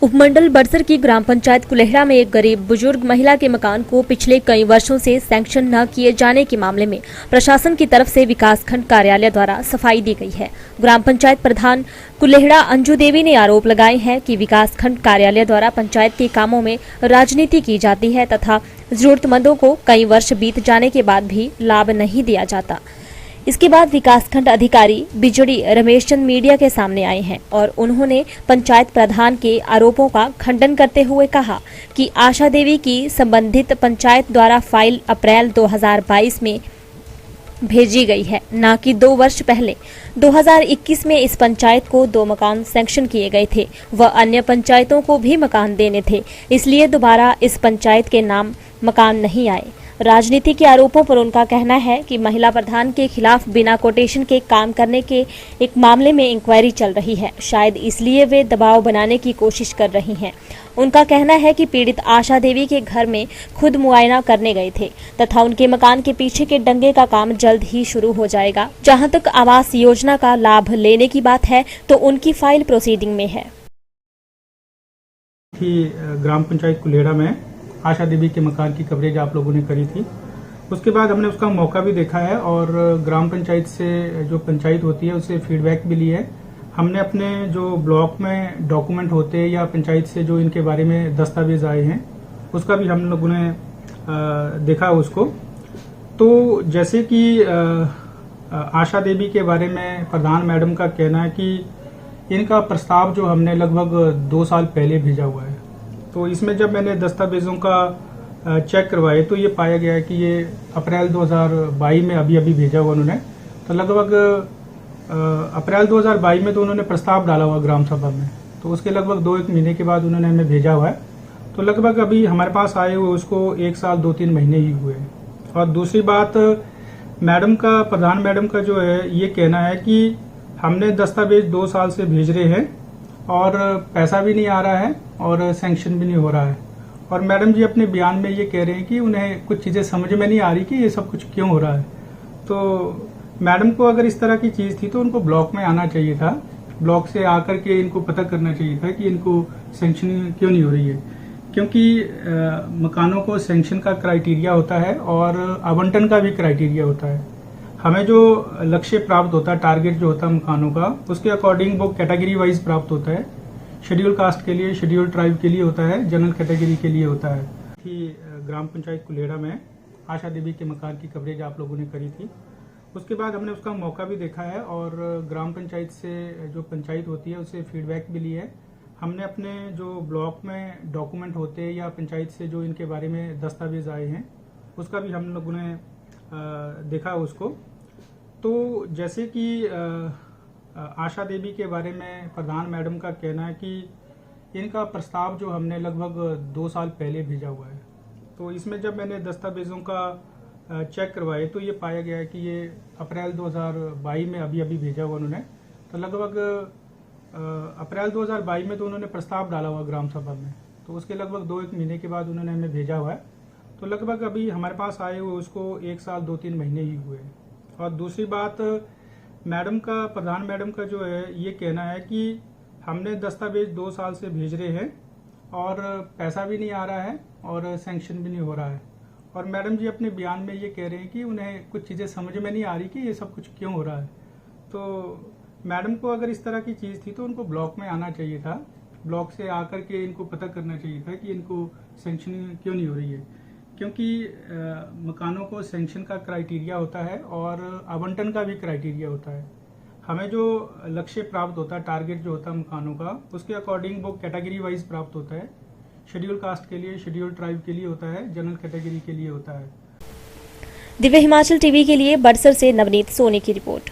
उपमंडल बड़सर की ग्राम पंचायत कुलेहड़ा में एक गरीब बुजुर्ग महिला के मकान को पिछले कई वर्षों से सैंक्शन न किए जाने के मामले में प्रशासन की तरफ से विकासखंड कार्यालय द्वारा सफाई दी गई है। ग्राम पंचायत प्रधान कुलेहड़ा अंजू देवी ने आरोप लगाए हैं कि विकासखंड कार्यालय द्वारा पंचायत के कामों में राजनीति की जाती है तथा जरूरतमंदों को कई वर्ष बीत जाने के बाद भी लाभ नहीं दिया जाता। इसके बाद विकासखंड अधिकारी बिजड़ी रमेश चंद मीडिया के सामने आए हैं और उन्होंने पंचायत प्रधान के आरोपों का खंडन करते हुए कहा कि आशा देवी की संबंधित पंचायत द्वारा फाइल अप्रैल 2022 में भेजी गई है, न कि 2 वर्ष पहले। 2021 में इस पंचायत को 2 मकान सैंक्शन किए गए थे व अन्य पंचायतों को भी मकान देने थे, इसलिए दोबारा इस पंचायत के नाम मकान नहीं आए। राजनीति के आरोपों पर उनका कहना है कि महिला प्रधान के खिलाफ बिना कोटेशन के काम करने के एक मामले में इंक्वायरी चल रही है, शायद इसलिए वे दबाव बनाने की कोशिश कर रही हैं। उनका कहना है कि पीड़ित आशा देवी के घर में खुद मुआयना करने गए थे तथा उनके मकान के पीछे के डंगे का काम जल्द ही शुरू हो जाएगा। जहां तक आवास योजना का लाभ लेने की बात है तो उनकी फाइल प्रोसीडिंग में है। ग्राम पंचायत कुलेहड़ा में आशा देवी के मकान की कवरेज आप लोगों ने करी थी। उसके बाद हमने उसका मौका भी देखा है और ग्राम पंचायत से जो पंचायत होती है उससे फीडबैक भी ली है। हमने अपने जो ब्लॉक में डॉक्यूमेंट होते हैं या पंचायत से जो इनके बारे में दस्तावेज आए हैं उसका भी हम लोगों ने देखा उसको। तो जैसे कि आशा देवी के बारे में प्रधान मैडम का कहना है कि इनका प्रस्ताव जो हमने लगभग 2 साल पहले भेजा हुआ है। तो इसमें जब मैंने दस्तावेजों का चेक करवाए तो ये पाया गया है कि ये अप्रैल 2022 में अभी भेजा हुआ उन्होंने। तो लगभग अप्रैल 2022 में तो उन्होंने प्रस्ताव डाला हुआ ग्राम सभा में, तो उसके लगभग 2-1 महीने के बाद उन्होंने हमें भेजा हुआ है। तो लगभग अभी हमारे पास आए हुए उसको 1 साल 2-3 महीने ही हुए हैं। और दूसरी बात मैडम का, प्रधान मैडम का जो है ये कहना है कि हमने दस्तावेज 2 साल से भेज रहे हैं और पैसा भी नहीं आ रहा है और सैंक्शन भी नहीं हो रहा है। और मैडम जी अपने बयान में ये कह रहे हैं कि उन्हें कुछ चीज़ें समझ में नहीं आ रही कि ये सब कुछ क्यों हो रहा है। तो मैडम को अगर इस तरह की चीज़ थी तो उनको ब्लॉक में आना चाहिए था, ब्लॉक से आकर के इनको पता करना चाहिए था कि इनको सैंक्शन क्यों नहीं हो रही है। क्योंकि मकानों को सैंक्शन का क्राइटेरिया होता है और आवंटन का भी क्राइटेरिया होता है। हमें जो लक्ष्य प्राप्त होता है, टारगेट जो होता है मकानों का, उसके अकॉर्डिंग वो कैटेगरी वाइज प्राप्त होता है। शेड्यूल कास्ट के लिए, शेड्यूल ट्राइब के लिए होता है, जनरल कैटेगरी के लिए होता है। ग्राम पंचायत कुलेहड़ा में आशा देवी के मकान की कवरेज आप लोगों ने करी थी। उसके बाद हमने उसका मौका भी देखा है और ग्राम पंचायत से जो पंचायत होती है उससे फीडबैक भी ली है। हमने अपने जो ब्लॉक में डॉक्यूमेंट होते हैं या पंचायत से जो इनके बारे में दस्तावेज आए हैं उसका भी हम लोगों ने देखा उसको। तो जैसे कि आशा देवी के बारे में प्रधान मैडम का कहना है कि इनका प्रस्ताव जो हमने लगभग 2 साल पहले भेजा हुआ है। तो इसमें जब मैंने दस्तावेजों का चेक करवाए तो ये पाया गया है कि ये अप्रैल 2022 में अभी भेजा हुआ उन्होंने। तो लगभग अप्रैल 2022 में तो उन्होंने प्रस्ताव डाला हुआ ग्राम सभा में, तो उसके लगभग 2-1 महीने के बाद उन्होंने हमें भेजा हुआ है। तो लगभग अभी हमारे पास आए हुए उसको 1 साल 2-3 महीने ही हुए हैं। और दूसरी बात मैडम का, प्रधान मैडम का जो है ये कहना है कि हमने दस्तावेज 2 साल से भेज रहे हैं और पैसा भी नहीं आ रहा है और सैंक्शन भी नहीं हो रहा है। और मैडम जी अपने बयान में ये कह रहे हैं कि उन्हें कुछ चीज़ें समझ में नहीं आ रही कि ये सब कुछ क्यों हो रहा है। तो मैडम को अगर इस तरह की चीज़ थी तो उनको ब्लॉक में आना चाहिए था, ब्लॉक से आकर के इनको पता करना चाहिए था कि इनको सैंक्शन क्यों नहीं हो रही है। क्योंकि मकानों को सैंक्शन का क्राइटेरिया होता है और आवंटन का भी क्राइटेरिया होता है। हमें जो लक्ष्य प्राप्त होता है, टारगेट जो होता है मकानों का, उसके अकॉर्डिंग वो कैटेगरी वाइज प्राप्त होता है। शेड्यूल कास्ट के लिए, शेड्यूल ट्राइब के लिए होता है, जनरल कैटेगरी के लिए होता है। दिव्य हिमाचल टीवी के लिए बड़सर से नवनीत सोनी की रिपोर्ट।